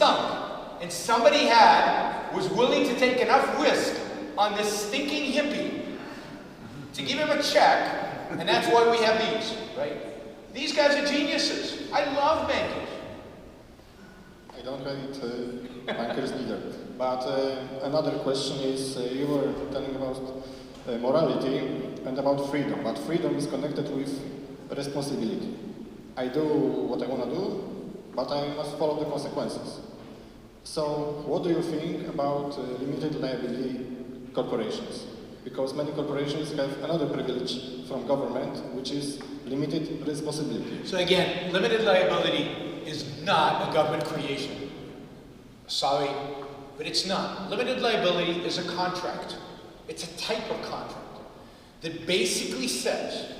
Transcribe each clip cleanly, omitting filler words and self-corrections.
stunk. And somebody was willing to take enough risk on this stinking hippie to give him a check, and that's why we have these, right? These guys are geniuses. I love bankers. I don't hate bankers neither. But another question is, you were telling about morality and about freedom, but freedom is connected with responsibility. I do what I want to do, but I must follow the consequences. So, what do you think about limited liability corporations? Because many corporations have another privilege from government, which is limited responsibility. So again, limited liability is not a government creation. Sorry, but it's not. Limited liability is a contract. It's a type of contract that basically says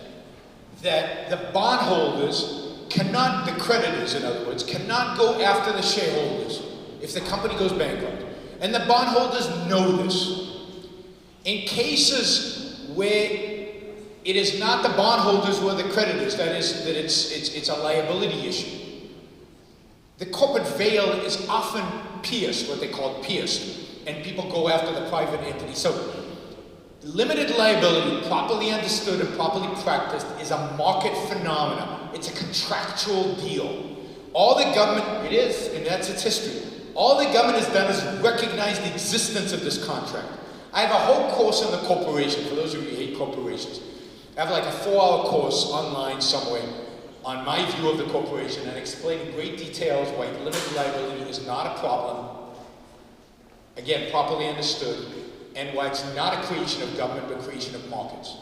that the bondholders cannot, the creditors in other words, cannot go after the shareholders if the company goes bankrupt. And the bondholders know this. In cases where it is not the bondholders who are the creditors, that is, that it's a liability issue, the corporate veil is often pierced, what they call pierced, and people go after the private entity. So, limited liability, properly understood and properly practiced, is a market phenomenon. It's a contractual deal. All the government, it is, and that's its history. All the government has done is recognize the existence of this contract. I have a whole course on the corporation, for those of you who hate corporations. I have like a 4-hour course online somewhere on my view of the corporation and explain in great details why limited liability is not a problem, again, properly understood, and why it's not a creation of government, but creation of markets.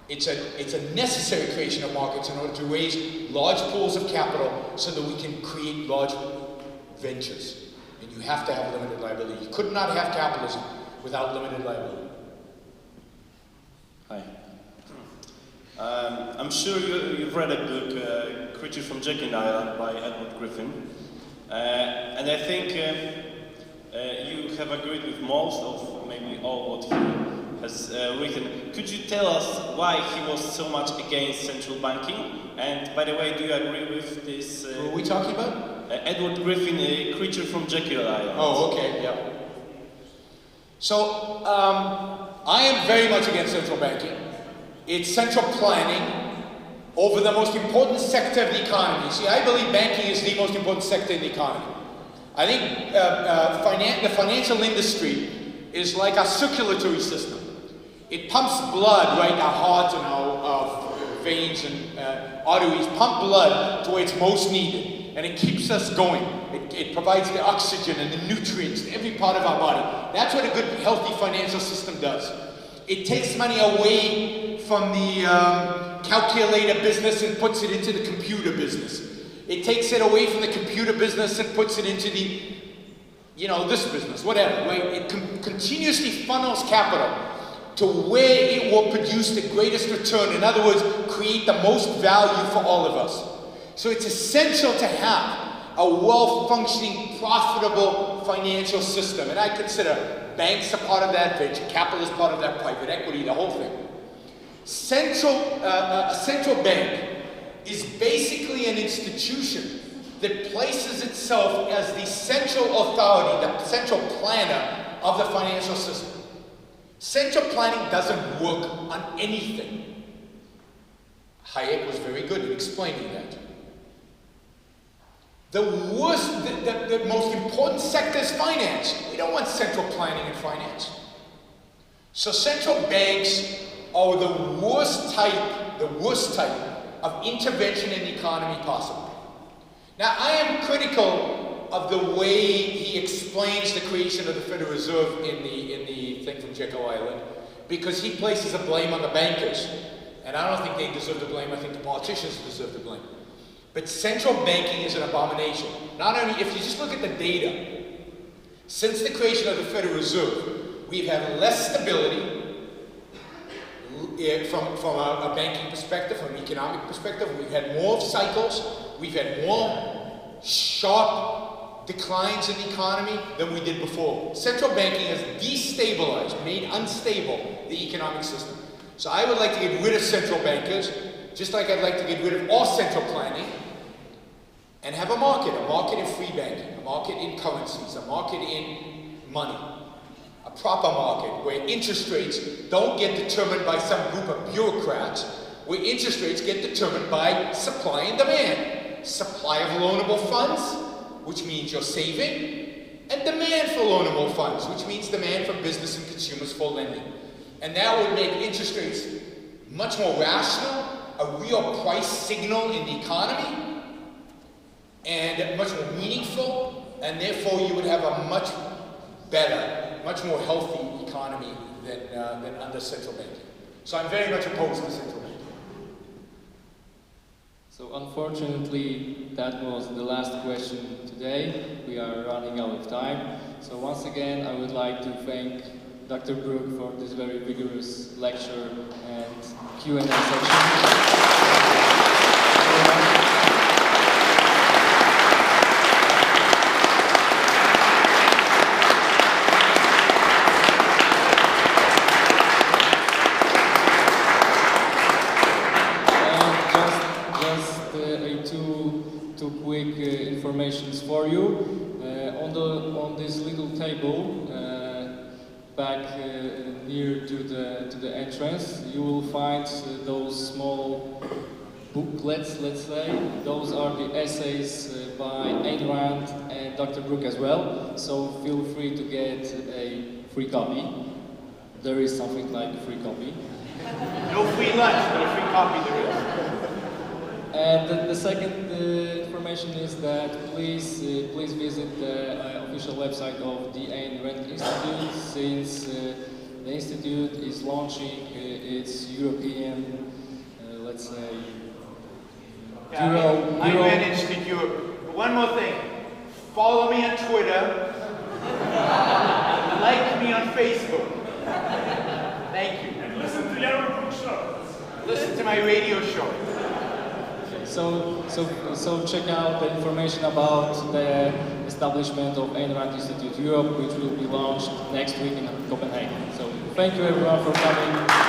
It's a necessary creation of markets in order to raise large pools of capital so that we can create large ventures. And you have to have limited liability. You could not have capitalism without limited liability. Hi. I'm sure you've read a book, Creature from Jekyll Island by Edward Griffin. And I think you have agreed with most of maybe all what he has written. Could you tell us why he was so much against central banking? And by the way, do you agree with this? Who are we talking about? Edward Griffin, a Creature from Jekyll Island. Oh, okay, yeah. So, I am very much against central banking. It's central planning over the most important sector of the economy. See, I believe banking is the most important sector in the economy. I think the financial industry is like our circulatory system. It pumps blood, right? Our hearts and our veins and arteries pump blood to where it's most needed. And it keeps us going. It provides the oxygen and the nutrients to every part of our body. That's what a good, healthy financial system does. It takes money away from the calculator business and puts it into the computer business. It takes it away from the computer business and puts it into the, this business, whatever, right? It continuously funnels capital to where it will produce the greatest return. In other words, create the most value for all of us. So it's essential to have a well-functioning, profitable financial system. And I consider banks a part of that, venture capital is part of that, private equity, the whole thing. A central bank is basically an institution that places itself as the central authority, the central planner of the financial system. Central planning doesn't work on anything. Hayek was very good at explaining that. The most important sector is finance. We don't want central planning in finance. So central banks are the worst type of intervention in the economy possible. Now, I am critical of the way he explains the creation of the Federal Reserve in the thing from Jekyll Island, because he places the blame on the bankers. And I don't think they deserve the blame, I think the politicians deserve the blame. But central banking is an abomination. Not only, if you just look at the data, since the creation of the Federal Reserve, we've had less stability from a banking perspective, from an economic perspective. We've had more cycles, we've had more sharp declines in the economy than we did before. Central banking has destabilized, made unstable the economic system. So I would like to get rid of central bankers, just like I'd like to get rid of all central planning, and have a market of free banking. market in currencies, a market in money, a proper market where interest rates don't get determined by some group of bureaucrats, where interest rates get determined by supply and demand. Supply of loanable funds, which means you're saving, and demand for loanable funds, which means demand from business and consumers for lending. And that would make interest rates much more rational, a real price signal in the economy, and much more meaningful, and therefore you would have a much better, much more healthy economy than under central banking. So I'm very much opposed to central banking. So unfortunately, that was the last question today. We are running out of time. So once again, I would like to thank Dr. Brook for this very vigorous lecture and Q&A session. Two quick informations for you. On this little table back near to the entrance, you will find those small booklets, let's say. Those are the essays by Ayn Rand and Dr. Brook as well. So feel free to get a free copy. There is something like a free copy. No free lunch, but a free copy there is. And the second information is that please visit the official website of the Ayn Rand Institute, since the institute is launching its European, let's say, Ayn Rand Institute. One more thing. Follow me on Twitter. Like me on Facebook. Thank you. And listen to Yaron show. Listen to my radio show. So check out the information about the establishment of Ayn Rand Institute Europe, which will be launched next week in Copenhagen. So thank you everyone for coming.